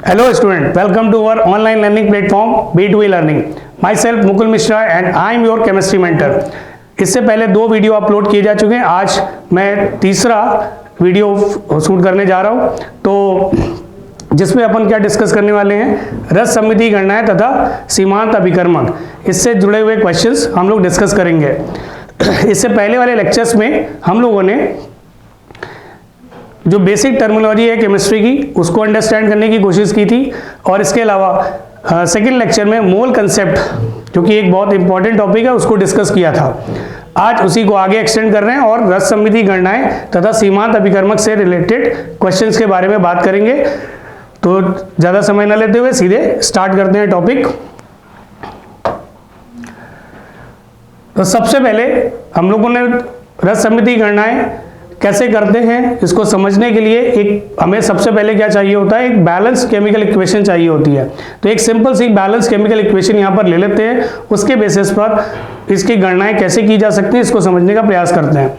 Hello student, welcome to our online learning platform B2E Learning. Myself Mukul Mishra and I am your chemistry mentor. इससे पहले 2 video upload किए जा चुके हैं। आज मैं तीसरा वीडियो शूट करने जा रहा हूं, तो जिसमें अपन क्या डिस्कस करने वाले हैं, रस सममितीय गणनाएं तथा सीमांत अभिकर्मक, इससे जुड़े हुए क्वेश्चंस हम लोग डिस्कस करेंगे। इससे पहले वाले लेक्चर्स में हम लोगों ने जो बेसिक टर्मिनोलॉजी है केमिस्ट्री की, उसको अंडरस्टैंड करने की कोशिश की थी, और इसके अलावा सेकंड लेक्चर में मोल कंसेप्ट, जो कि एक बहुत इंपॉर्टेंट टॉपिक है, उसको डिस्कस किया था। आज उसी को आगे एक्सटेंड कर रहे हैं और रस सममितीय गणनाएं तथा सीमांत अभिकर्मक से रिलेटेड क्वेश्चंस के बारे में बात करेंगे। तो ज़्यादा समय न लेते हुए सीधे स्टार्ट करते हैं टॉपिक। तो सबसे पहले हम लोगों ने रस सममितीय गणनाएं कैसे करते हैं, इसको समझने के लिए हमें सबसे पहले क्या चाहिए होता है, एक बैलेंस केमिकल इक्वेशन चाहिए होती है। तो एक सिंपल सी बैलेंस केमिकल इक्वेशन यहाँ पर ले लेते हैं, उसके बेसिस पर इसकी गणनाएं कैसे की जा सकती हैं, इसको समझने का प्रयास करते हैं।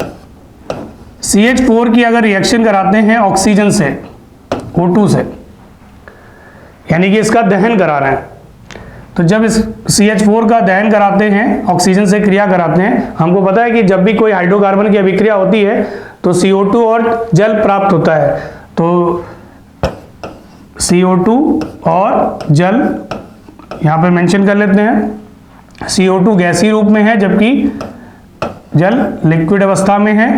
CH4 की अगर रिएक्शन कराते हैं ऑक्सीजन से, O2 से, यानी कि इसका दहन करा रहे हैं, तो जब इस CH4 का दहन कराते हैं, ऑक्सीजन से क्रिया कराते हैं, हमको पता है कि जब भी कोई हाइड्रोकार्बन की अभिक्रिया होती है तो CO2 और जल प्राप्त होता है। तो CO2 और जल यहाँ पर मेंशन कर लेते हैं। CO2 गैसीय रूप में है, जबकि जल लिक्विड अवस्था में है,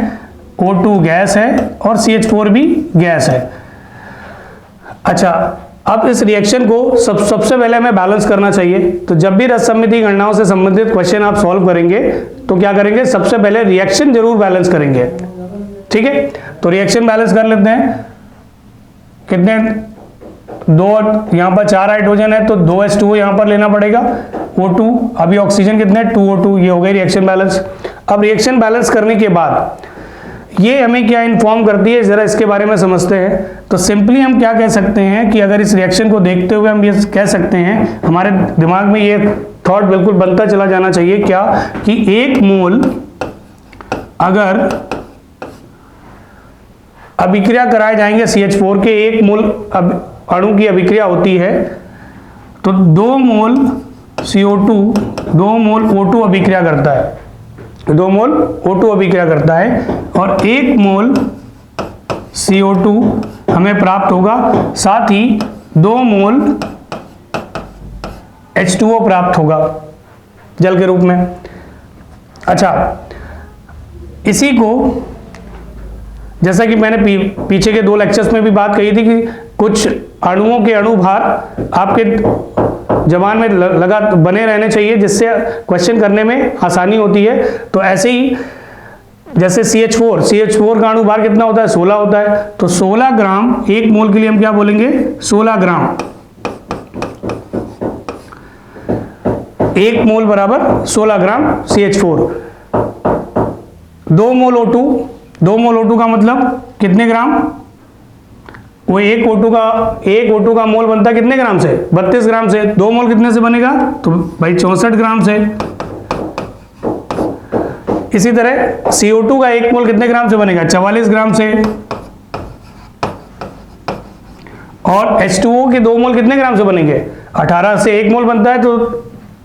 O2 गैस है और CH4 भी गैस है। अच्छा, अब इस रिएक्शन को सबसे पहले हमें बैलेंस करना चाहिए। तो जब भी रस सममितीय गणनाओं से संबंधित क्वेश्चन आप सॉल्व करेंगे तो क्या करेंगे, सबसे पहले रिएक्शन जरूर बैलेंस करेंगे, ठीक है। तो रिएक्शन बैलेंस कर लेते हैं। कितने, 2, यहाँ पर 4 हाइड्रोजन है तो 2H2O यहाँ पर लेना पड़ेगा, O2, अभी ऑक्सीजन कितने, 2O2, ये हो गई रिएक्शन बैलेंस। अब रिएक्शन बैलेंस करने के बाद ये हमें क्या इन्फॉर्म करती है, जरा इसके बारे में समझते हैं। तो सिंपली हम क्या कह सकते हैं कि अगर इस रिएक्शन को देखते हुए हम ये कह सकते हैं, हमारे दिमाग में ये थॉट बिल्कुल बनता चला जाना चाहिए क्या, कि 1 मोल अगर अभिक्रिया कराए जाएंगे CH4 के, 1 मोल अणु की अभिक्रिया होती है, तो 2 मोल CO2 2 मोल O2 अभिक्रिया करता है, 2 मोल O2 अभिक्रिया करता है, और 1 मोल CO2 हमें प्राप्त होगा, साथ ही 2 मोल H2O प्राप्त होगा जल के रूप में। अच्छा, इसी को जैसा कि मैंने पीछे के 2 लेक्चर्स में भी बात कही थी कि कुछ अणुओं के अणुभार आपके जबान में लगा बने रहने चाहिए, जिससे क्वेश्चन करने में आसानी होती है। तो ऐसे ही जैसे CH4 का अणुभार कितना होता है, 16 होता है, तो 16 ग्राम 1 मोल के लिए हम क्या बोलेंगे, 16 ग्राम 1 मोल बराबर 16 ग्राम CH4। 2 मोल O2 का मतलब कितने ग्राम, वो एक O2 का मोल बनता है कितने ग्राम से, 32 ग्राम से। 2 मोल कितने से बनेगा, तो भाई 64 ग्राम से। इसी तरह CO2 का 1 मोल कितने ग्राम से बनेगा, 44 ग्राम से। और H2O के 2 मोल कितने ग्राम से बनेंगे, 18 से 1 मोल बनता है, तो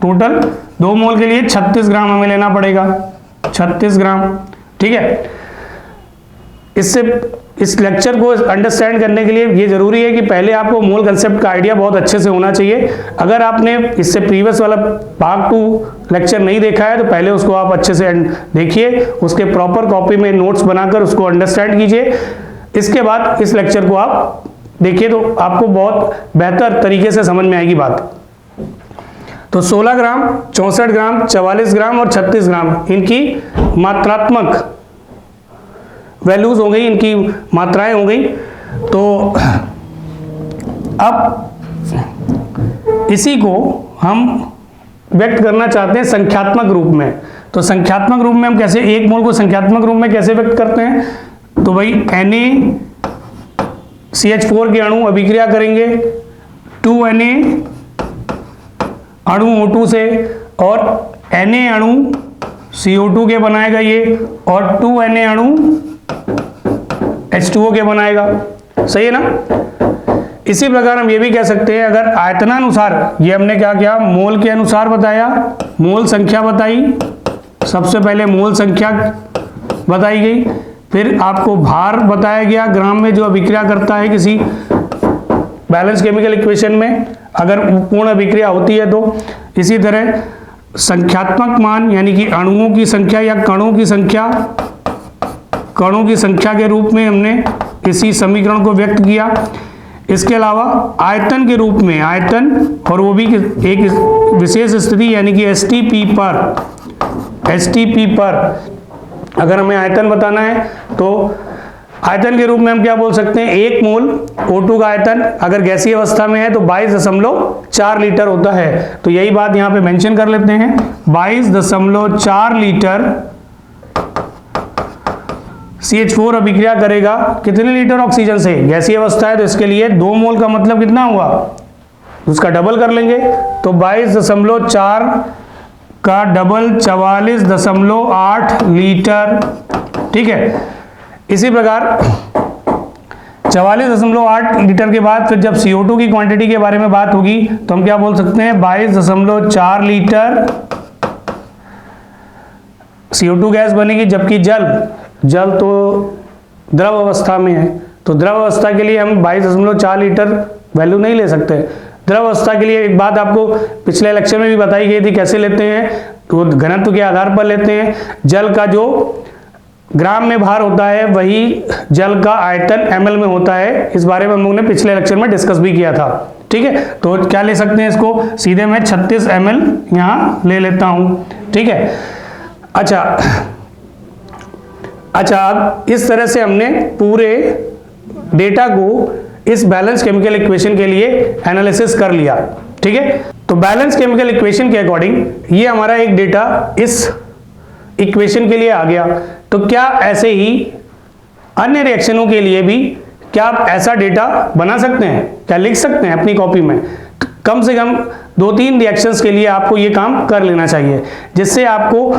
टोटल 2 मोल के लिए 36 ग्राम हमें लेना पड़ेगा, 36 ग्राम, ठीक है। इस लेक्चर को अंडरस्टैंड करने के लिए ये जरूरी है कि पहले आपको मोल कंसेप्ट का आइडिया बहुत अच्छे से होना चाहिए। अगर आपने इससे प्रीवियस वाला पार्ट 2 लेक्चर नहीं देखा है तो पहले उसको आप अच्छे से देखिए, उसके प्रॉपर कॉपी में नोट्स बनाकर उसको अंडरस्टैंड कीजिए। इसके बाद इस लेक्चर को आप देखिए तो आपको बहुत बेहतर तरीके से समझ में आएगी बात। तो 16 ग्राम, 64 ग्राम, 44 ग्राम और 36 ग्राम, इनकी मात्रात्मक वैल्यूज हो गई, इनकी मात्राएं हो गई। तो अब इसी को हम व्यक्त करना चाहते हैं संख्यात्मक रूप में। तो संख्यात्मक रूप में हम कैसे, 1 मोल को संख्यात्मक रूप में कैसे व्यक्त करते हैं, तो भाई NaCH4 के अणु अभिक्रिया करेंगे 2Na अणु O2 से, और Na अणु CO2 के बनाएगा ये, और 2Na अणु H2O के बनाएगा, सही है ना। इसी प्रकार हम ये भी कह सकते हैं, अगर आयतनानुसार, ये हमने क्या किया, मोल के अनुसार बताया, मोल संख्या बताई, सबसे पहले मोल संख्या बताई गई, फिर आपको भार बताया गया ग्राम में जो अभिक्रिया करता है किसी बैलेंस केमिकल इक्वेशन में, अगर पूर्ण अभिक्रिया होती है तो। इसी तरह संख्यात्मक मान यानी कि अणुओं की संख्या या कणों की संख्या के रूप में हमने इसी समीकरण को व्यक्त किया। इसके अलावा आयतन के रूप में, आयतन और वो भी एक विशेष स्थिति यानी कि एसटीपी पर अगर हमें आयतन बताना है तो आयतन के रूप में हम क्या बोल सकते हैं, 1 मोल O2 का आयतन अगर गैसीय अवस्था में है तो 22.4 लीटर होता है। तो यही बात यहाँ पे मेंशन कर लेते हैं, 22.4 लीटर CH4 अभिक्रिया करेगा कितने लीटर ऑक्सीजन से, गैसीय अवस्था है तो इसके लिए 2 मोल का मतलब कितना हुआ, उसका डबल कर लेंगे तो 22.4 का डबल 44.8 लीटर। ठीक है, इसी प्रकार 44.8 लीटर के बाद फिर जब CO2 की क्वांटिटी के बारे में बात होगी तो हम क्या बोल सकते हैं, 22.4 लीटर CO2 गैस बनेगी, जबकि जल तो द्रव अवस्था में है, तो द्रव अवस्था के लिए हम 22.4 लीटर वैल्यू नहीं ले सकते। द्रव अवस्था के लिए एक बात आपको पिछले लेक्चर में भी बताई गई थी, कैसे लेते हैं, तो घनत्व के आधार पर लेते हैं। जल का जो ग्राम में भार होता है वही जल का आयतन ml में होता है, इस बारे में हम लोगों ने पिछले लेक्चर में डिस्कस भी किया था। ठीक है, तो क्या ले सकते हैं इसको, सीधे मैं 36 ml यहाँ ले लेता हूँ। ठीक है, अच्छा अब इस तरह से हमने पूरे डेटा को इस बैलेंस केमिकल इक्वेशन के लिए एनालिसिस कर लिया। ठीक है, तो बैलेंस केमिकल इक्वेशन के अकॉर्डिंग ये हमारा एक डेटा इस इक्वेशन के लिए आ गया। तो क्या ऐसे ही अन्य रिएक्शनों के लिए भी क्या आप ऐसा डेटा बना सकते हैं, क्या लिख सकते हैं अपनी कॉपी में? तो कम से कम 2-3 रिएक्शंस के लिए आपको ये काम कर लेना चाहिए, जिससे आपको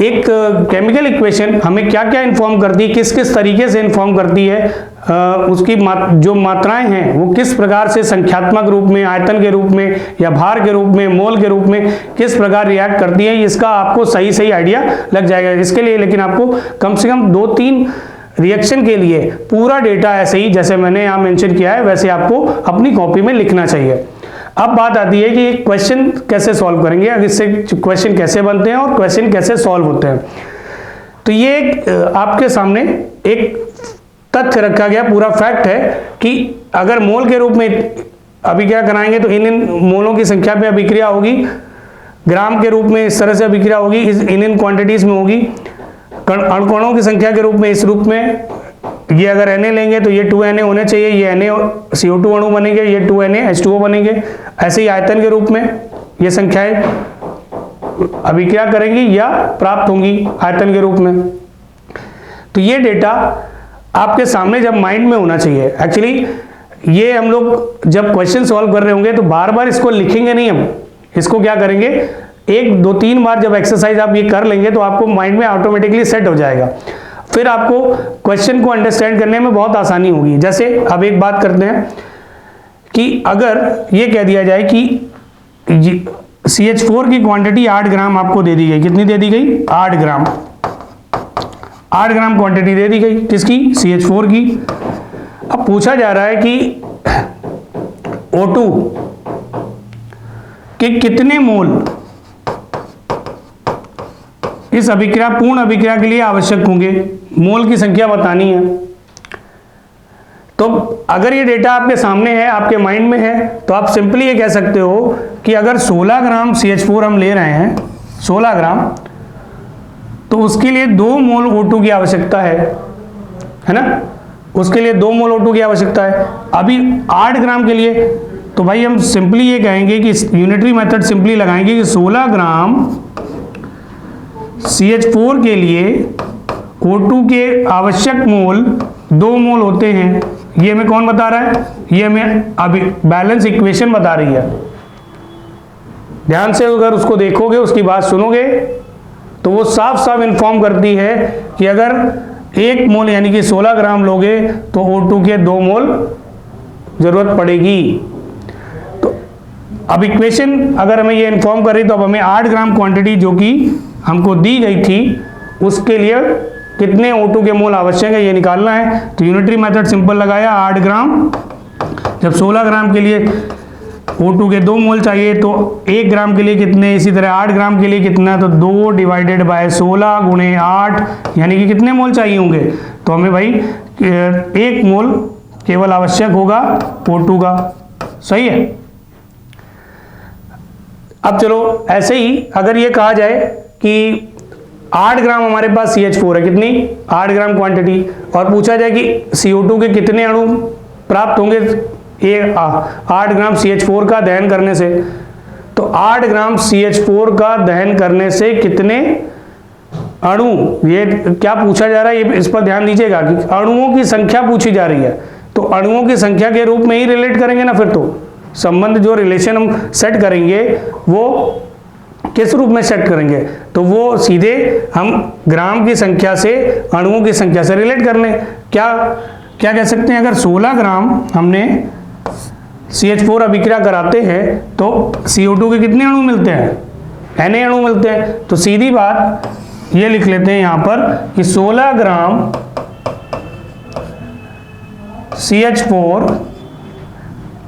एक केमिकल इक्वेशन हमें क्या क्या इन्फॉर्म करती है, किस किस तरीके से इन्फॉर्म करती है, उसकी जो मात्राएं हैं वो किस प्रकार से संख्यात्मक रूप में, आयतन के रूप में या भार के रूप में, मोल के रूप में किस प्रकार रिएक्ट करती है, इसका आपको सही आइडिया लग जाएगा। इसके लिए लेकिन आपको कम से कम 2-3 रिएक्शन के लिए पूरा डेटा ऐसे ही जैसे मैंने यहाँ मेंशन किया है वैसे आपको अपनी कॉपी में लिखना चाहिए। अब बात आती है कि क्वेश्चन कैसे सॉल्व करेंगे, अब इससे क्वेश्चन कैसे बनते हैं और क्वेश्चन कैसे सॉल्व होते हैं। तो ये आपके सामने एक तथ्य रखा गया, पूरा फैक्ट है कि अगर मोल के रूप में अभिक्रिया कराएंगे तो इन मोलों की संख्या पे अभिक्रिया होगी, ग्राम के रूप में इस तरह से अभिक्रिया होगी, इन क्वांटिटीज में होगी, अणुकणों की संख्या के रूप में इस रूप में, ये अगर Na लेंगे तो ये 2Na होने चाहिए, ये Na CO2 अणु बनेंगे, ये 2Na H2O बनेंगे। ऐसे ही आयतन के रूप में ये संख्याएं अभिक्रिया करेंगी या प्राप्त होंगी आयतन के रूप में। तो ये डेटा आपके सामने जब माइंड में होना चाहिए। एक्चुअली ये हम लोग जब क्वेश्चन सॉल्व कर रहे होंगे तो बार बार इसको लिखेंगे नहीं, हम इसको क्या करेंगे, 1-2-3 बार जब एक्सरसाइज आप ये कर लेंगे तो आपको माइंड में ऑटोमेटिकली सेट हो जाएगा, फिर आपको क्वेश्चन को अंडरस्टैंड करने में बहुत आसानी होगी। जैसे अब एक बात करते हैं कि अगर ये कह दिया जाए कि CH4 की क्वांटिटी 8 ग्राम आपको दे दी गई, कितनी दे दी गई, 8 ग्राम, 8 ग्राम क्वांटिटी दे दी गई किसकी, CH4 की। अब पूछा जा रहा है कि O2 के कितने मोल इस अभिक्रिया, पूर्ण अभिक्रिया के लिए आवश्यक होंगे, मोल की संख्या बतानी है। तो अगर ये डेटा आपके सामने है, आपके माइंड में है, तो आप सिंपली ये कह सकते हो कि अगर 16 ग्राम CH4 हम ले रहे हैं, 16 ग्राम, तो उसके लिए 2 मोल O2 की आवश्यकता है ना, उसके लिए 2 मोल O2 की आवश्यकता है। अभी 8 ग्राम के लिए तो भाई हम सिंपली ये कहेंगे कि यूनिटरी मेथड सिंपली लगाएंगे कि 16 ग्राम CH4 के लिए O2 के आवश्यक मोल 2 मोल होते हैं। ये हमें कौन बता रहा है, ये हमें अभी बैलेंस इक्वेशन बता रही है। ध्यान से अगर उसको देखोगे, उसकी बात सुनोगे तो वो साफ साफ इन्फॉर्म करती है कि अगर 1 मोल यानी कि 16 ग्राम लोगे तो O2 के 2 मोल जरूरत पड़ेगी। तो अब इक्वेशन अगर हमें ये इन्फॉर्म करें तो अब हमें 8 ग्राम क्वांटिटी जो कि हमको दी गई थी उसके लिए कितने O2 के मोल आवश्यक है ये निकालना है। तो यूनिटरी मेथड सिंपल लगाया, 8 ग्राम, जब 16 ग्राम के लिए O2 के 2 मोल चाहिए तो 1 ग्राम के लिए कितने, इसी तरह 8 ग्राम के लिए कितना, तो 2 डिवाइडेड बाय 16 गुणे 8 यानी कि कितने मोल चाहिए होंगे। तो हमें भाई 1 मोल केवल आवश्यक होगा O2 का, सही है। अब चलो ऐसे ही अगर ये कहा जाए कि 8 ग्राम हमारे पास CH4 है, कितनी 8 ग्राम क्वांटिटी, और पूछा जाए कि CO2 के कितने अणु प्राप्त होंगे ये 8 ग्राम CH4 का दहन करने से, तो 8 ग्राम CH4 का दहन करने से कितने अणु, ये क्या पूछा जा रहा है ये इस पर ध्यान दीजिएगा कि अणुओं की संख्या पूछी जा रही है, तो अणुओं की संख्या के रूप में ही रिलेट करेंगे ना, फिर तो संबंध जो रिलेशन हम सेट करेंगे वो किस रूप में सेट करेंगे, तो वो सीधे हम ग्राम की संख्या से अणुओं की संख्या से रिलेट कर लें। क्या क्या कह सकते हैं, अगर 16 ग्राम हमने CH4 अभिक्रिया कराते हैं तो CO2 के कितने अणु मिलते हैं, Na अणु मिलते हैं। तो सीधी बात ये लिख लेते हैं यहां पर कि 16 ग्राम CH4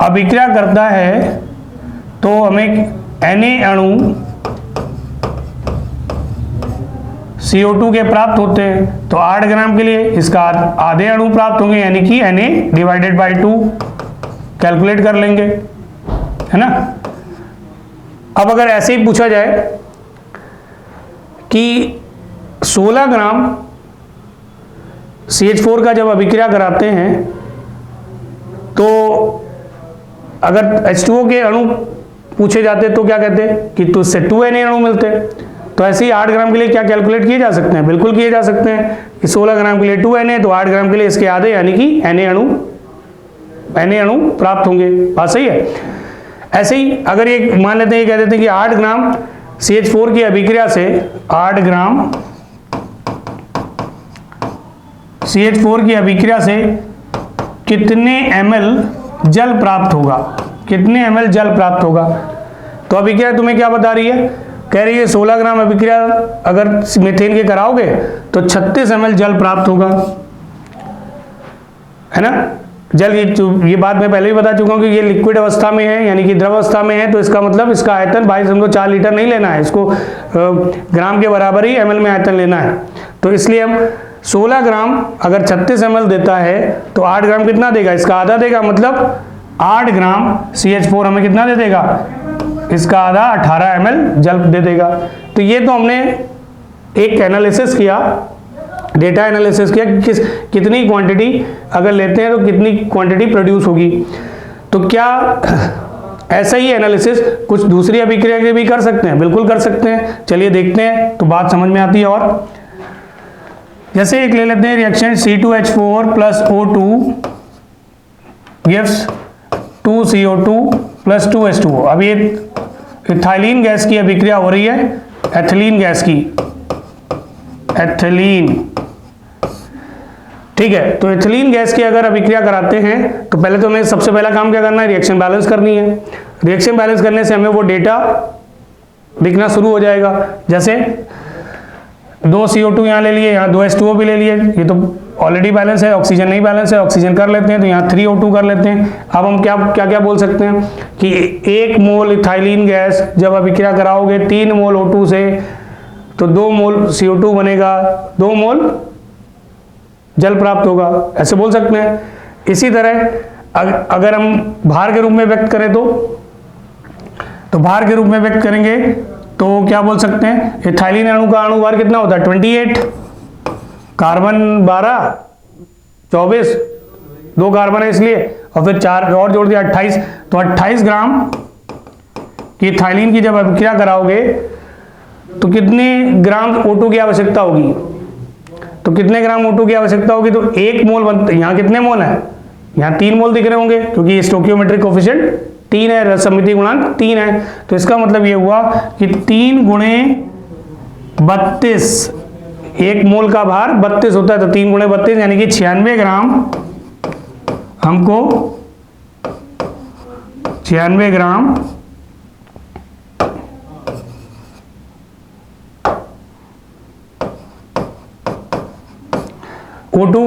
अभिक्रिया करता है तो हमें Na अणु CO2 के प्राप्त होते हैं। तो 8 ग्राम के लिए इसका आधे अणु प्राप्त होंगे यानी कि Na डिवाइडेड बाई 2 कैलकुलेट कर लेंगे, है ना। अब अगर ऐसे ही पूछा जाए कि 16 ग्राम CH4 का जब अभिक्रिया कराते हैं तो अगर H2O के अणु पूछे जाते तो क्या कहते कि तो उससे 2 Na अणु मिलते। तो ऐसे ही 8 ग्राम के लिए क्या कैलकुलेट किए जा सकते हैं, बिल्कुल किए जा सकते हैं कि 16 ग्राम के लिए 2 Na, तो 8 ग्राम के लिए इसके आधे यानी कि Na अणु प्राप्त होंगे। बात सही है। ऐसे ही अगर ये मान लेते हैं, ये कह देते हैं कि 8 ग्राम CH4 की अभिक्रिया से 8 ग्राम CH4 की अभिक्रिया से कितने ml जल प्राप्त होगा, कितने ml जल प्राप्त होगा। तो अभिक्रिया तुम्हें क्या बता रही है, कह रही है 16 ग्राम अभिक्रिया अगर मीथेन के कराओगे तो 36 ml जल प्राप्त होगा, है ना। जल ये बात मैं पहले भी बता चुका हूं कि ये लिक्विड अवस्था में है यानी कि द्रव अवस्था में है, तो इसका मतलब इसका आयतन 22.4 लीटर नहीं लेना है, इसको ग्राम के बराबर ही ml में आयतन लेना है। तो इसलिए हम 16 ग्राम अगर 36 ml देता है तो 8 ग्राम कितना देगा, इसका आधा देगा, मतलब 8 ग्राम CH4 हमें कितना दे देगा, इसका आधा 18 ml जल दे देगा। तो ये तो हमने एक एनालिसिस किया, डेटा एनालिसिस किया कि कितनी क्वांटिटी अगर लेते हैं तो कितनी क्वांटिटी प्रोड्यूस होगी। तो क्या ऐसा ही एनालिसिस कुछ दूसरी अभिक्रिया के भी कर सकते हैं, बिल्कुल कर सकते हैं। चलिए देखते हैं तो बात समझ में आती है। और जैसे एक ले लेते हैं reaction C2H4 plus O2 gives 2CO2 plus 2H2O। अब ये इथाइलिन गैस की अभिक्रिया हो रही है एथिलीन गैस की, एथिलीन, ठीक है। तो एथिलीन गैस की अगर अभिक्रिया कराते हैं तो पहले तो हमें सबसे पहला काम क्या करना है, रिएक्शन बैलेंस करनी है। रिएक्शन बैलेंस करने से हमें वो डेटा दिखना शुरू हो जाएगा। जैसे 2 CO2 यहाँ ले लिए, यहाँ 2 H2O भी ले लिए, ये तो ऑलरेडी बैलेंस है, ऑक्सीजन नहीं बैलेंस है, ऑक्सीजन कर लेते हैं तो यहाँ 3 O2 कर लेते हैं। अब हम क्या क्या क्या बोल सकते हैं कि 1 मोल इथाइलिन गैस जब अभिक्रिया कराओगे 3 मोल O2 से तो 2 मोल CO2 बनेगा, 2 मोल जल प्राप्त होगा, ऐसे बोल सकते हैं। इसी तरह अगर हम भार के रूप में व्यक्त करें तो भार के रूप में व्यक्त करेंगे तो क्या बोल सकते हैं, इथाइलिन अणु का अणु भार कितना होता है 28, कार्बन 12, 24, 2 कार्बन है इसलिए, और फिर 4 और जोड़ दिया 28। तो 28 ग्राम की इथाइलिन की जब अभिक्रिया कराओगे तो कितने ग्राम O2 की आवश्यकता होगी, तो कितने ग्राम O2 की आवश्यकता होगी, तो 1 मोल बनता, यहाँ कितने मोल है, यहाँ 3 मोल दिख रहे होंगे क्योंकि स्टोकियोमेट्रिक कोफिशिएंट 3 है, रस समिति गुणांक 3 है। तो इसका मतलब ये हुआ कि 3 गुणे 32, 1 मोल का भार 32 होता है, तो 3 गुणे 32 यानी कि 96 ग्राम हमको 96 ग्राम O2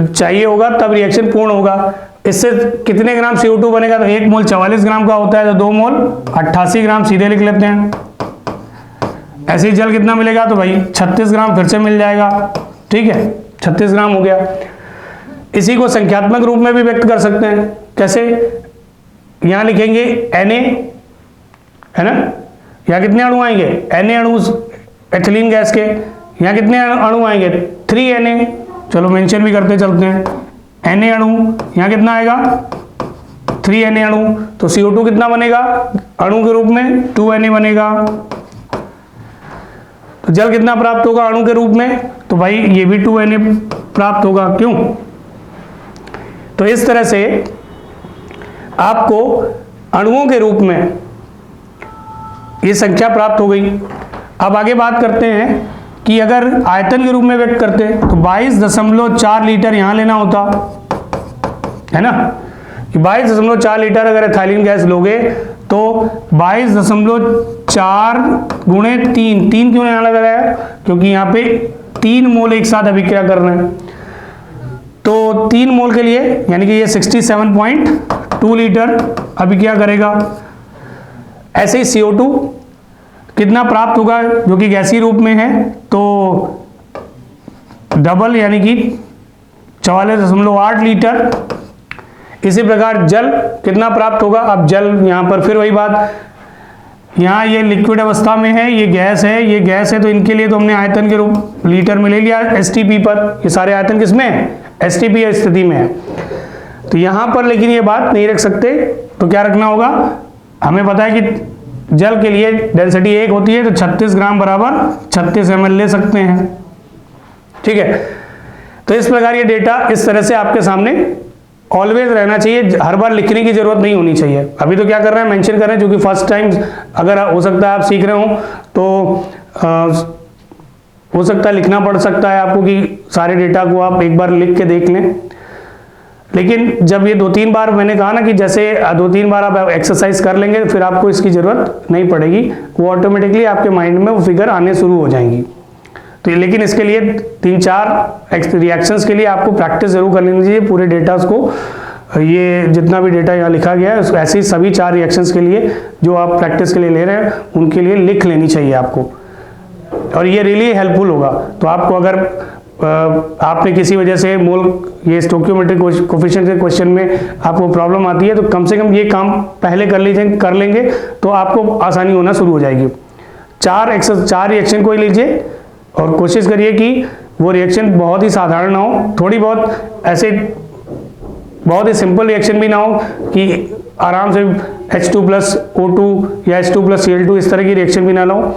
चाहिए होगा, तब रिएक्शन पूर्ण होगा। इससे कितने ग्राम CO2 बनेगा? तो 1 मोल 44 ग्राम का होता है, तो 2 मोल 88 ग्राम सीधे लिख लेते हैं। ऐसे ही जल कितना मिलेगा? तो भाई 36 ग्राम फिर से मिल जाएगा। ठीक है, 36 ग्राम हो गया। इसी को संख्यात्मक रूप में भी व्यक्त कर सकते हैं। कैसे? यहां लिखेंगे Na, है ना? यहाँ कितने अणु आएंगे? Na अणु एथिलीन गैस के। यहाँ कितने अणु आएंगे? 3 Na। चलो मेंशन भी करते चलते हैं। Na अणु, यहाँ कितना आएगा? 3 Na अणु। तो CO2 कितना बनेगा अणु के रूप में? 2 Na बनेगा। तो जल कितना प्राप्त होगा अणु के रूप में? तो भाई ये भी 2 Na प्राप्त होगा। क्यों? तो इस तरह से आपको अणुओं के रूप में ये संख्या प्राप्त हो गई। अब आगे बात करते हैं कि अगर आयतन के रूप में व्यक्त करते हैं तो 22.4 लीटर यहां लेना होता है ना, कि 22.4 लीटर अगर एथिलीन गैस लोगे तो 22.4 गुणे 3 क्यों यहां लगा रहा है? क्योंकि यहां पे 3 मोल एक साथ अभिक्रिया कर रहे हैं। तो 3 मोल के लिए यानी कि ये 67.2 लीटर अभिक्रिया करेगा। ऐसे ही CO2 कितना प्राप्त होगा जो कि गैसीय रूप में है? तो डबल यानी कि 44.8 लीटर। इसी प्रकार जल कितना प्राप्त होगा? अब जल यहां पर फिर वही बात, यहाँ ये लिक्विड अवस्था में है, ये गैस है, ये गैस है, तो इनके लिए तो हमने आयतन के रूप लीटर में ले लिया STP पर। ये सारे आयतन किसमें है? STP स्थिति में है। तो यहां पर लेकिन ये बात नहीं रख सकते, तो क्या रखना होगा? हमें पता है कि जल के लिए डेंसिटी 1 होती है, तो 36 ग्राम बराबर 36 ml ले सकते हैं। ठीक है, तो इस प्रकार ये डेटा इस तरह से आपके सामने ऑलवेज रहना चाहिए, हर बार लिखने की जरूरत नहीं होनी चाहिए। अभी तो क्या कर रहे हैं? मेंशन कर रहे हैं, क्योंकि फर्स्ट टाइम अगर हो सकता है आप सीख रहे हो तो हो सकता है लिखना पड़ सकता है आपको कि सारे डेटा को आप एक बार लिख के देख लें। लेकिन जब ये 2-3 बार मैंने कहा ना कि जैसे 2-3 बार आप एक्सरसाइज कर लेंगे फिर आपको इसकी जरूरत नहीं पड़ेगी, वो ऑटोमेटिकली आपके माइंड में वो फिगर आने शुरू हो जाएंगी। तो लेकिन इसके लिए 3-4 रिएक्शंस के लिए आपको प्रैक्टिस जरूर कर लेनी चाहिए पूरे डेटा को। ये जितना भी डेटा यहाँ लिखा गया है ऐसे ही सभी 4 रिएक्शंस के लिए जो आप प्रैक्टिस के लिए ले रहे हैं उनके लिए लिख लेनी चाहिए आपको, और ये रियली हेल्पफुल होगा। तो आपको अगर आपने किसी वजह से मोल ये स्टोइकियोमेट्रिक कोफिशिएंट के क्वेश्चन में आपको प्रॉब्लम आती है तो कम से कम ये काम पहले कर लेंगे तो आपको आसानी होना शुरू हो जाएगी। 4 रिएक्शन को ही लीजिए और कोशिश करिए कि वो रिएक्शन बहुत ही साधारण ना हो, थोड़ी बहुत ऐसे बहुत ही सिंपल रिएक्शन भी ना हो कि आराम से H2+O2 या H2+Cl2 इस तरह की रिएक्शन भी ना हो।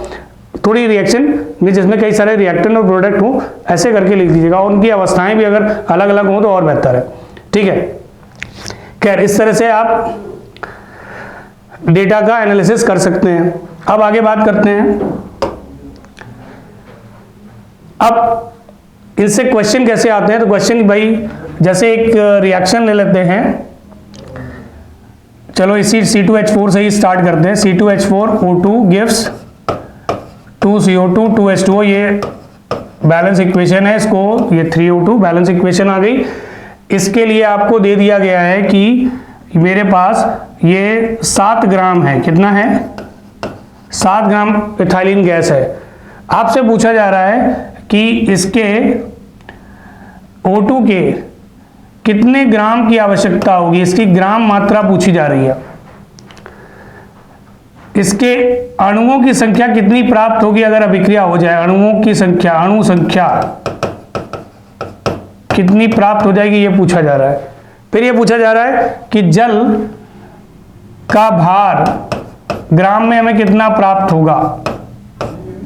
थोड़ी रिएक्शन में जिसमें कई सारे रिएक्टेंट और प्रोडक्ट हो ऐसे करके लिख दीजिएगा, और उनकी अवस्थाएं भी अगर अलग अलग हो तो और बेहतर है। ठीक है, खैर इस तरह से आप डेटा का एनालिसिस कर सकते हैं। अब आगे बात करते हैं, अब इनसे क्वेश्चन कैसे आते हैं। तो क्वेश्चन भाई जैसे एक रिएक्शन ले लेते हैं, चलो इसी C2H4 से ही स्टार्ट करते हैं। C2H4O2 गिव्स 2CO2 2H2O, ये बैलेंस इक्वेशन है, इसको ये 3O2 बैलेंस इक्वेशन आ गई। इसके लिए आपको दे दिया गया है कि मेरे पास ये 7 ग्राम है, कितना है? 7 ग्राम एथिलीन गैस है। आपसे पूछा जा रहा है कि इसके O2 के कितने ग्राम की आवश्यकता होगी, इसकी ग्राम मात्रा पूछी जा रही है। इसके अणुओं की संख्या कितनी प्राप्त होगी अगर अभिक्रिया हो जाए, अणुओं की संख्या, अणु संख्या कितनी प्राप्त हो जाएगी ये पूछा जा रहा है। फिर ये पूछा जा रहा है कि जल का भार ग्राम में हमें कितना प्राप्त होगा।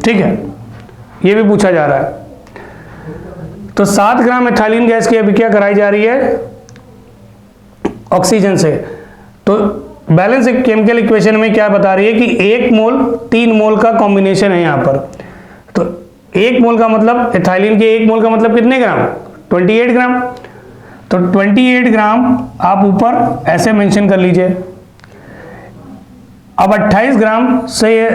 ठीक है, ये भी पूछा जा रहा है। तो 7 ग्राम एथिलीन गैस की अभिक्रिया कराई जा रही है ऑक्सीजन से। तो बैलेंस केमिकल इक्वेशन में क्या बता रही है कि 1 मोल 3 मोल का कॉम्बिनेशन है यहां पर। तो 1 मोल का मतलब एथिलीन के 1 मोल का मतलब कितने ग्राम? 28 ग्राम। तो 28 ग्राम आप ऊपर ऐसे मेंशन कर लीजिए। अब 28 ग्राम से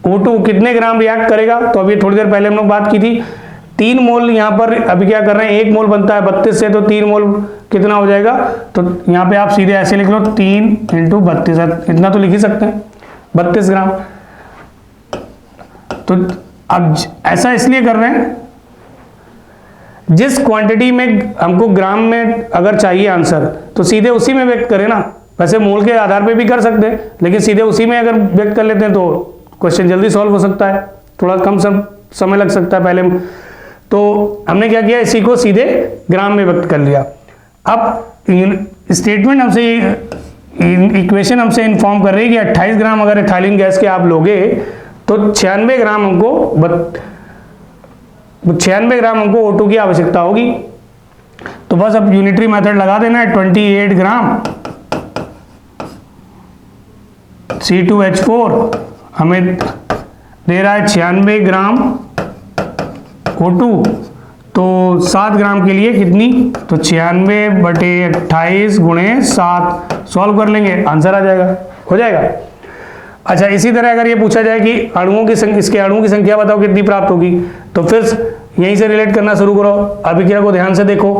O2 कितने ग्राम रिएक्ट करेगा, तो अभी थोड़ी देर पहले हम लोग बात की थी 3 मोल यहाँ पर अभी क्या कर रहे हैं, 1 मोल बनता है 32 से, तो 3 मोल कितना हो जाएगा, तो यहाँ पे आप सीधे ऐसे लिख लो 3 × 32, इतना तो लिख ही सकते हैं 32 ग्राम। तो अब ऐसा इसलिए कर रहे हैं, जिस क्वांटिटी में हमको ग्राम में अगर चाहिए आंसर तो सीधे उसी में व्यक्त करें ना, वैसे मोल के आधार पे भी कर सकते हैं लेकिन सीधे उसी में अगर व्यक्त कर लेते हैं तो क्वेश्चन जल्दी सॉल्व हो सकता है, थोड़ा कम समय लग सकता है पहले। तो हमने क्या किया, इसी को सीधे ग्राम में व्यक्त कर लिया। अब स्टेटमेंट हमसे इक्वेशन हमसे इन्फॉर्म कर रही है कि 28 ग्राम अगर एथिलीन गैस के आप लोगे तो 96 ग्राम हमको O2 की आवश्यकता होगी। तो बस अब यूनिटरी मेथड लगा देना है, 28 ग्राम C2H4 हमें दे रहा है 96 ग्राम O2, तो 7 ग्राम के लिए कितनी, तो 96/28 × 7 सॉल्व कर लेंगे, आंसर आ जाएगा, हो जाएगा। अच्छा, इसी तरह अगर ये पूछा जाए कि इसके अणुओं की संख्या बताओ कितनी प्राप्त होगी, तो फिर यहीं से रिलेट करना शुरू करो। अभिक्रिया को ध्यान से देखो,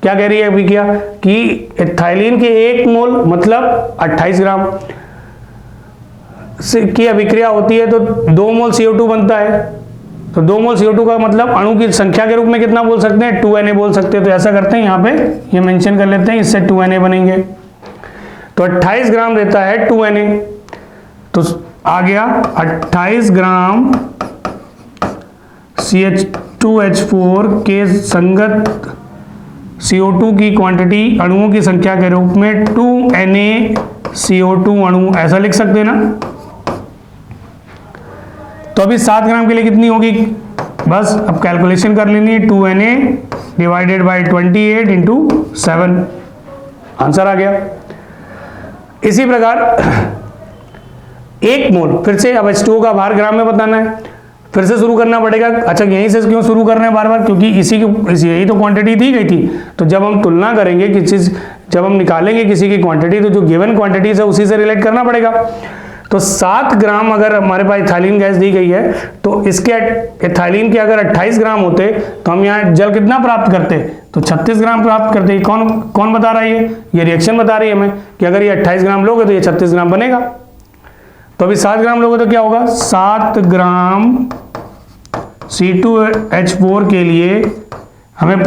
क्या कह रही है अभिक्रिया कि एथिलीन के 1 मोल मतलब 28 ग्राम की अभिक्रिया होती है तो 2 मोल CO2 बनता है। तो 2 मोल CO2 का मतलब अणु की संख्या के रूप में कितना बोल सकते हैं, 2Na बोल सकते हैं। तो ऐसा करते हैं, यहाँ पे ये मेंशन कर लेते हैं, इससे 2Na बनेंगे। तो 28 ग्राम देता है 2Na, तो आ गया 28 ग्राम CH2H4 के संगत CO2 की क्वांटिटी अणुओं की संख्या के रूप में 2NaCO2 अणु, ऐसा लिख सकते हैं ना। तो अभी 7 ग्राम के लिए कितनी होगी, बस अब कैलकुलेशन कर लेनी है, 2Na / 28 × 7, आंसर आ गया। इसी प्रकार 1 मोल, फिर से अब H2O का भार ग्राम में बताना है, फिर से शुरू करना पड़ेगा। अच्छा, यहीं से क्यों शुरू कर रहे हैं बार बार, क्योंकि यही तो क्वांटिटी दी गई थी। तो जब हम तुलना करेंगे जब हम निकालेंगे किसी की क्वांटिटी, तो जो गिवन क्वांटिटी है उसी से रिलेट करना पड़ेगा। तो 7 ग्राम अगर हमारे पास एथिलीन गैस दी गई है, तो इसके एथिलीन के अगर 28 ग्राम होते तो हम यहाँ जल कितना प्राप्त करते, तो 36 ग्राम प्राप्त करते। कौन बता रहा है, ये रिएक्शन बता रही है हमें कि अगर ये 28 ग्राम लोगे तो ये 36 ग्राम बनेगा। तो अभी 7 ग्राम लोगे तो क्या होगा, 7 ग्राम C2H4 के लिए हमें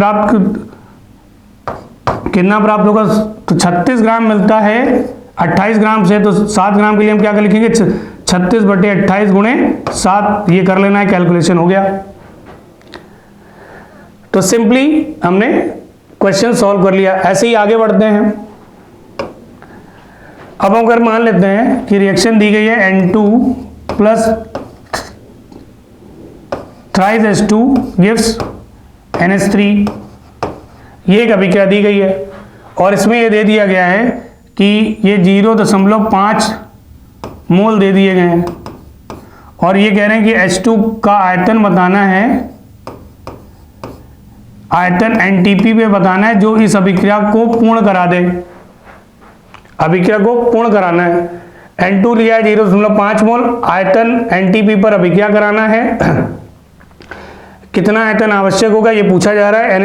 कितना प्राप्त होगा, तो 36 ग्राम मिलता है 28 ग्राम से। तो 7 ग्राम के लिए हम क्या लिखेंगे, 36/28 × 7, ये कर लेना है, कैलकुलेशन हो गया। तो सिंपली हमने क्वेश्चन सॉल्व कर लिया। ऐसे ही आगे बढ़ते हैं। अब हम अगर मान लेते हैं कि रिएक्शन दी गई है N2 + thrice H2 gives NH3, ये एक अभिक्रिया दी गई है और इसमें ये दे दिया गया है कि ये 0.5 मोल दे दिए गए हैं और ये कह रहे हैं कि H2 का आयतन बताना है, आयतन NTP पे बताना है जो इस अभिक्रिया को पूर्ण करा दे। अभिक्रिया को पूर्ण कराना है। N2 लिया है 0.5 मोल, आयतन NTP पर अभिक्रिया कराना है। कितना आयतन आवश्यक होगा ये पूछा जा रहा है।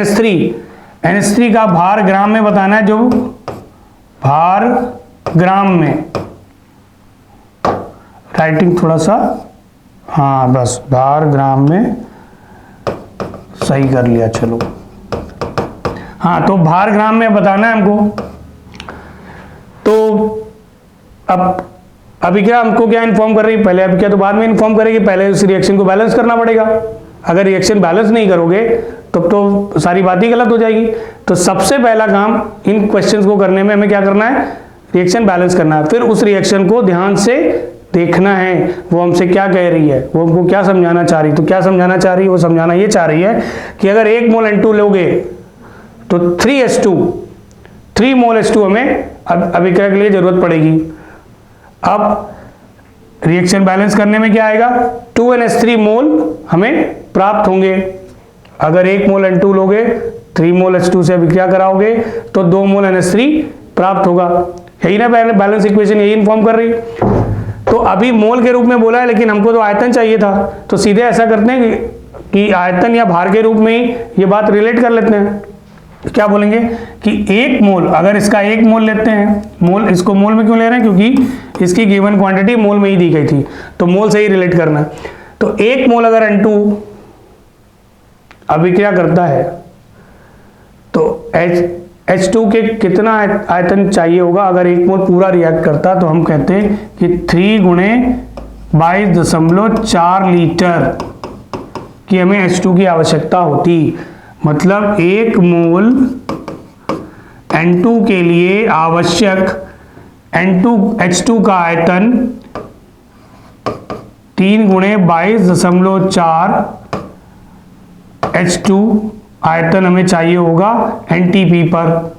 NH3 का भार ग्राम में बताना है, जो भार ग्राम में, राइटिंग थोड़ा सा, हाँ बस भार ग्राम में सही कर लिया, चलो हाँ, तो भार ग्राम में बताना है हमको। तो अब अभिक्रिया हमको क्या इन्फॉर्म कर रही है, पहले अभिक्रिया तो बाद में इन्फॉर्म करेगी, पहले उस रिएक्शन को बैलेंस करना पड़ेगा। अगर रिएक्शन बैलेंस नहीं करोगे तो सारी बात ही गलत हो जाएगी। तो सबसे पहला काम इन क्वेश्चंस को करने में हमें क्या करना है, रिएक्शन बैलेंस करना है। फिर उस रिएक्शन को ध्यान से देखना है, वो हमसे क्या कह रही है, वो हमको क्या समझाना चाह रही। तो क्या समझाना चाह रही है, वो समझाना ये चाह रही है कि अगर 1 मोल N2 लोगे तो 3 मोल H2 हमें अभिक्रिया के लिए जरूरत पड़ेगी। अब रिएक्शन बैलेंस करने में क्या आएगा, 2NH3 मोल हमें प्राप्त होंगे। अगर 1 मोल N2 लोगे, 3 मोल H2 से अभिक्रिया कराओगे तो 2 मोल NH3 प्राप्त होगा। यही ना बैलेंस इक्वेशन, यही इन्फॉर्म कर रही। तो अभी मोल के रूप में बोला है, लेकिन हमको तो आयतन चाहिए था, तो सीधे ऐसा करते हैं कि आयतन या भार के रूप में ही ये बात रिलेट कर लेते हैं। क्या बोलेंगे कि 1 मोल, अगर इसका 1 मोल लेते हैं, मोल, इसको मोल में क्यों ले रहे हैं, क्योंकि इसकी गिवन क्वांटिटी मोल में ही दी गई थी, तो मोल से ही रिलेट करना है। तो 1 मोल अगर N2 अभिक्रिया करता है तो H2 के कितना आयतन चाहिए होगा। अगर 1 मोल पूरा रिएक्ट करता तो हम कहते हैं कि 3 × 22.4 लीटर की हमें H2 की आवश्यकता होती। मतलब 1 मोल N2 के लिए आवश्यक H2 का आयतन 3 × 22.4 H2 आयतन हमें चाहिए होगा NTP पर।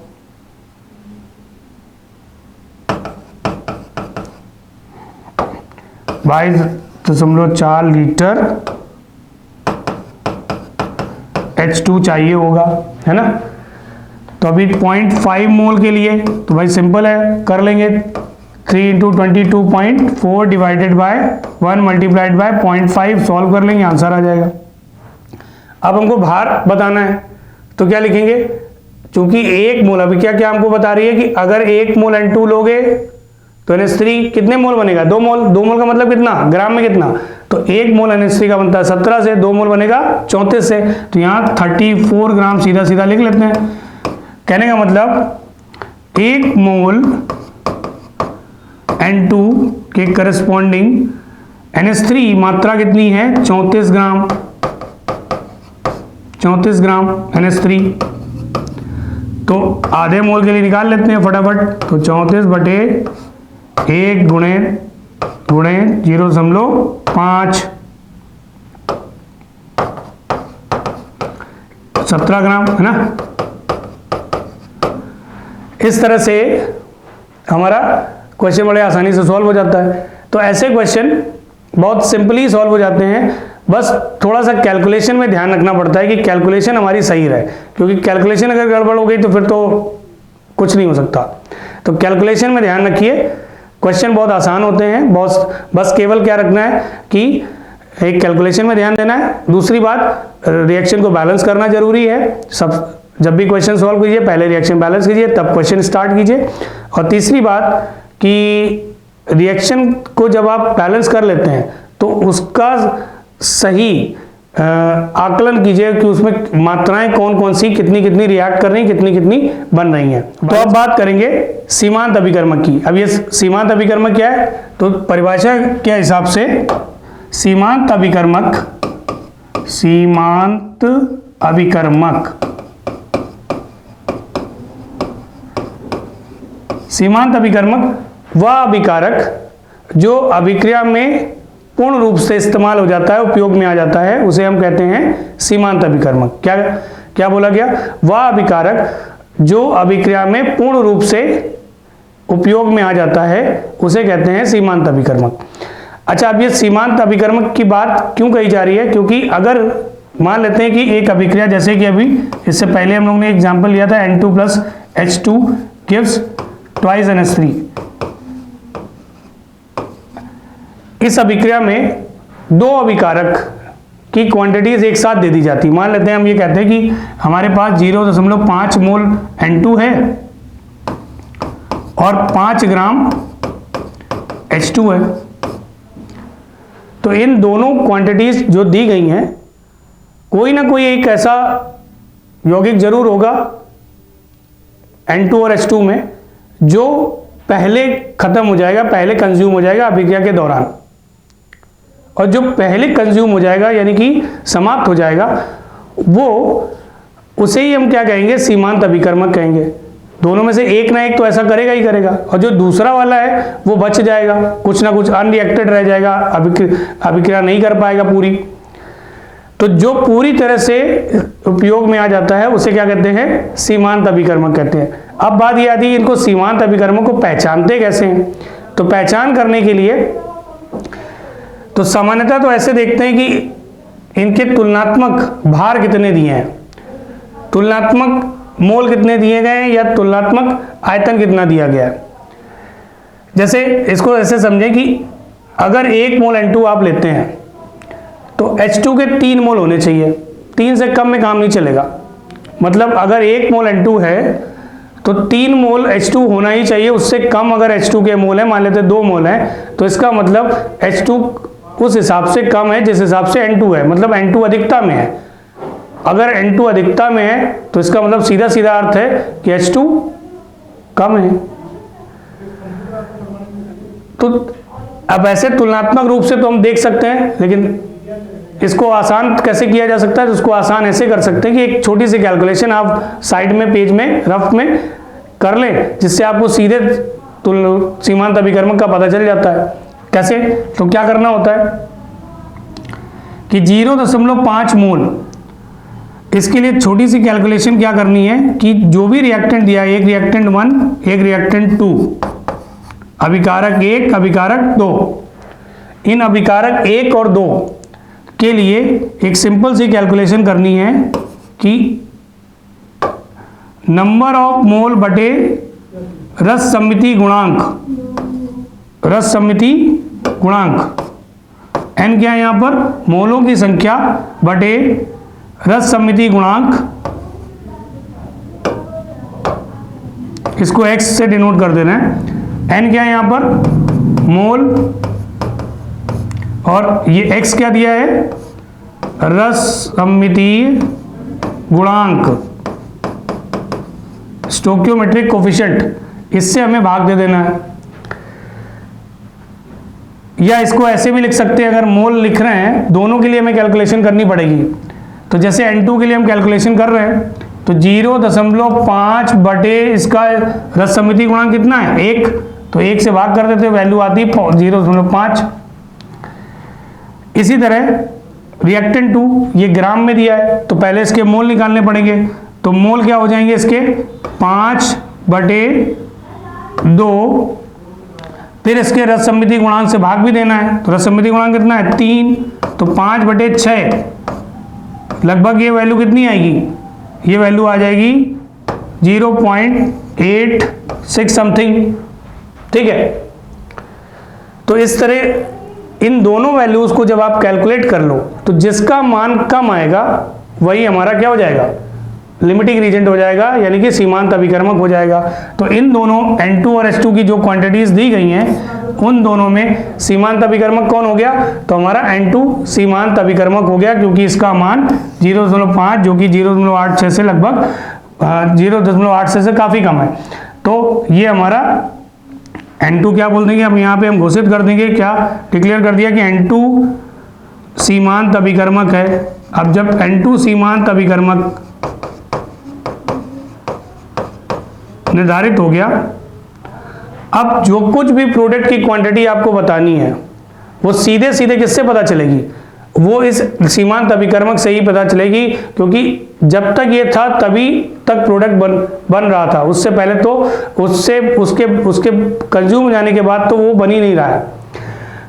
.4 लीटर H2 चाहिए होगा, है ना। तो अभी 0.5 मोल के लिए तो भाई सिंपल है, कर लेंगे 3 × 22.4 divided by 1 multiplied by 0.5, solve कर लेंगे, आंसर आ जाएगा। अब हमको भार बताना है, तो क्या लिखेंगे, क्योंकि 1 मोल अभी क्या हमको बता रही है कि अगर 1 मोल N2 लोगे तो NH3 कितने मोल बनेगा, 2 मोल। 2 मोल का मतलब कितना, ग्राम में कितना, तो 1 मोल NH3 का बनता है 17 से, 2 मोल बनेगा 34 से, तो यहाँ 34 ग्राम सीधा सीधा लिख लेते हैं। कहने का मतलब 1 मोल N2 के करस्पॉन्डिंग NH3 मात्रा कितनी है, 34 ग्राम। 34 ग्राम NH3, तो आधे मोल के लिए निकाल लेते हैं फटाफट। तो 34 बटे 1 गुणे 0.5 17 ग्राम, है ना। इस तरह से हमारा क्वेश्चन बड़े आसानी से सॉल्व हो जाता है। तो ऐसे क्वेश्चन बहुत सिंपली सॉल्व हो जाते हैं, बस थोड़ा सा कैलकुलेशन में ध्यान रखना पड़ता है कि कैलकुलेशन हमारी सही रहे, क्योंकि कैलकुलेशन अगर गड़बड़ हो गई तो फिर तो कुछ नहीं हो सकता। तो कैलकुलेशन में ध्यान रखिए, क्वेश्चन बहुत आसान होते हैं, बस केवल क्या रखना है कि एक कैलकुलेशन में ध्यान देना है। दूसरी बात, रिएक्शन को बैलेंस करना जरूरी है। सब जब भी क्वेश्चन सॉल्व कीजिए पहले रिएक्शन बैलेंस कीजिए, तब क्वेश्चन स्टार्ट कीजिए। और तीसरी बात कि रिएक्शन को जब आप बैलेंस कर लेते हैं तो उसका सही आकलन कीजिए कि उसमें मात्राएं कौन कौन सी कितनी कितनी रिएक्ट कर रही, कितनी कितनी बन रही हैं। तो अब बात करेंगे सीमांत अभिकर्मक की। अब ये सीमांत अभिकर्मक क्या है, तो परिभाषा के हिसाब से सीमांत अभिकर्मक वह अभिकारक जो अभिक्रिया में पूर्ण रूप से इस्तेमाल हो जाता है, उपयोग में आ जाता है, उसे हम कहते हैं सीमांत अभिकर्मक। क्या बोला गया, वह अभिकारक जो अभिक्रिया में पूर्ण रूप से उपयोग में आ जाता है उसे कहते हैं सीमांत अभिकर्मक। अच्छा, अब ये सीमांत अभिकर्मक की बात क्यों कही जा रही है, क्योंकि अगर मान लेते हैं कि एक अभिक्रिया, जैसे कि अभी इससे पहले हम लोगों ने एग्जाम्पल लिया था N2 + H2 gives twice NH3। इस अभिक्रिया में 2 अभिकारक की क्वांटिटीज एक साथ दे दी जाती। मान लेते हैं हम ये कहते हैं कि हमारे पास 0.5 मोल N2 है और 5 ग्राम H2 है। तो इन दोनों क्वांटिटीज जो दी गई हैं, कोई ना कोई एक ऐसा यौगिक जरूर होगा N2 और H2 में जो पहले खत्म हो जाएगा, पहले कंज्यूम हो जाएगा अभिक्रिया के दौरान। और जो पहले कंज्यूम हो जाएगा यानी कि समाप्त हो जाएगा, वो उसे ही हम क्या कहेंगे, सीमांत अभिकर्मक कहेंगे। दोनों में से एक ना एक तो ऐसा करेगा ही करेगा, और जो दूसरा वाला है वो बच जाएगा, कुछ ना कुछ अनरिएक्टेड रह जाएगा, अभिक्रिया नहीं कर पाएगा पूरी। तो जो पूरी तरह से उपयोग में आ जाता है उसे क्या कहते हैं, सीमांत अभिकर्मक कहते हैं। अब बात ये आती है इनको सीमांत अभिकर्मक को पहचानते कैसे हैं। तो पहचान करने के लिए तो सामान्यतः तो ऐसे देखते हैं कि इनके तुलनात्मक भार कितने दिए हैं, तुलनात्मक मोल कितने दिए गए हैं, या तुलनात्मक आयतन कितना दिया गया है। जैसे इसको ऐसे समझें कि अगर 1 मोल N2 आप लेते हैं तो H2 के 3 मोल होने चाहिए, 3 से कम में काम नहीं चलेगा। मतलब अगर 1 मोल N2 है तो 3 मोल H2 होना ही चाहिए, उससे कम अगर H2 के मोल है, मान लेते 2 मोल है, तो इसका मतलब H2 उस हिसाब से कम है जिस हिसाब से N2 है, मतलब N2 अधिकता में है। अगर N2 अधिकता में है तो इसका मतलब सीधा सीधा अर्थ है कि H2 कम है। तो अब ऐसे तुलनात्मक रूप से तो हम देख सकते हैं, लेकिन इसको आसान कैसे किया जा सकता है, तो उसको आसान ऐसे कर सकते हैं कि एक छोटी सी कैलकुलेशन आप साइड में पेज में रफ में कर लें, जिससे आपको सीधे सीमांत अभिकर्मक का पता चल जाता है। कैसे? तो क्या करना होता है कि 0.5 मोल, इसके लिए छोटी सी कैलकुलेशन क्या करनी है कि जो भी रिएक्टेंट दिया है, एक रिएक्टेंट 1 एक रिएक्टेंट 2, अभिकारक 1 अभिकारक 2, इन अभिकारक 1 और 2 के लिए एक सिंपल सी कैलकुलेशन करनी है कि नंबर ऑफ मोल बटे रस सम्मिति गुणांक, रस सम्मिति गुणांक n क्या है यहां पर, मोलों की संख्या बटे रस सम्मिति गुणांक, इसको x से डिनोट कर देना है। n क्या है यहां पर, मोल, और ये x क्या दिया है, रस सम्मितीय गुणांक, स्टोक्योमेट्रिक कोफिशिएंट, इससे हमें भाग दे देना है। या इसको ऐसे भी लिख सकते हैं, अगर मोल लिख रहे हैं दोनों के लिए हमें कैलकुलेशन करनी पड़ेगी। तो जैसे N2 के लिए हम कैलकुलेशन कर रहे हैं तो 0.5 बटे इसका रस सम्मिति गुणांक कितना है, 1, तो 1 से भाग कर देते, वैल्यू आती 0.5। इसी तरह रिएक्टेंट 2 ये ग्राम में दिया है, तो पहले इसके मोल निकालने पड़ेंगे। तो मोल क्या हो जाएंगे इसके, 5/2, फिर इसके रस सम्मिति गुणांक से भाग भी देना है। तो रस सम्मिति गुणांक कितना है, 3, तो 5/6, लगभग ये वैल्यू कितनी आएगी, ये वैल्यू आ जाएगी 0.86 समथिंग। ठीक है, तो इस तरह इन दोनों वैल्यूज को जब आप कैलकुलेट कर लो तो जिसका मान कम आएगा वही हमारा क्या हो जाएगा, लिमिटिंग रीजेंट हो जाएगा, यानी कि सीमांत अभिकर्मक हो जाएगा। तो इन दोनों N2 और H2 की जो क्वांटिटीज दी गई हैं उन दोनों में सीमांत अभिकर्मक कौन हो गया, तो हमारा N2 सीमांत अभिकर्मक हो गया, क्योंकि इसका मान 0.5 जो कि 0.86 से लगभग 0.86 से काफी कम है। तो ये हमारा N2 क्या बोल देंगे, अब यहाँ पे हम घोषित कर देंगे, क्या डिक्लेयर कर दिया कि N2 सीमांत अभिकर्मक है। अब जब N2 सीमांत अभिकर्मक निर्धारित हो गया, अब जो कुछ भी प्रोडक्ट की क्वांटिटी आपको बतानी है वो सीधे सीधे किससे पता चलेगी, वो इस सीमांत अभिकर्मक से ही पता चलेगी, क्योंकि जब तक ये था तभी तक प्रोडक्ट बन रहा था, उससे पहले तो उसके कंज्यूम जाने के बाद तो वो बन ही नहीं रहा है।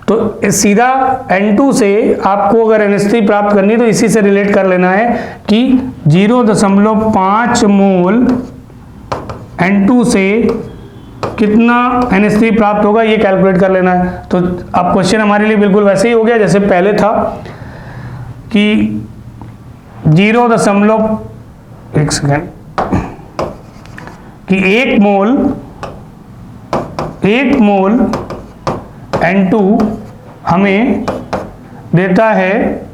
तो सीधा N2 से आपको अगर NH3 प्राप्त करनी तो इसी से रिलेट कर लेना है कि 0.5 मोल N2 से कितना NH3 प्राप्त होगा, ये कैलकुलेट कर लेना है। तो अब क्वेश्चन हमारे लिए बिल्कुल वैसे ही हो गया जैसे पहले था कि 1 सेकेंड कि 1 मोल N2 हमें देता है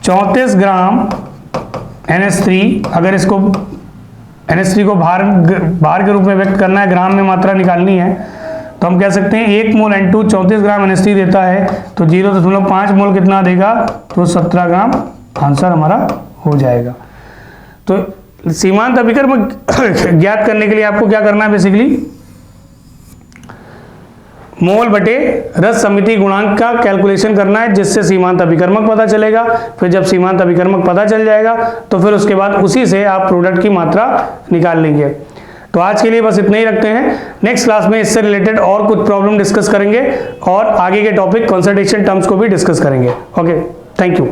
34 ग्राम NH3। अगर इसको NH3 को भार के रूप में व्यक्त करना है, ग्राम में मात्रा निकालनी है, तो हम कह सकते हैं 1 मोल N2 34 ग्राम NH3 देता है, तो 0.5 मोल कितना देगा, तो 17 ग्राम आंसर हमारा हो जाएगा। तो सीमांत अभिकर्मक ज्ञात करने के लिए आपको क्या करना है, बेसिकली मोल बटे रस सम्मिति गुणांक का कैलकुलेशन करना है, जिससे सीमांत अभिकर्मक पता चलेगा। फिर जब सीमांत अभिकर्मक पता चल जाएगा तो फिर उसके बाद उसी से आप प्रोडक्ट की मात्रा निकाल लेंगे। तो आज के लिए बस इतना ही रखते हैं। नेक्स्ट क्लास में इससे रिलेटेड और कुछ प्रॉब्लम डिस्कस करेंगे और आगे के टॉपिक कंसंट्रेशन टर्म्स को भी डिस्कस करेंगे। Okay, thank you.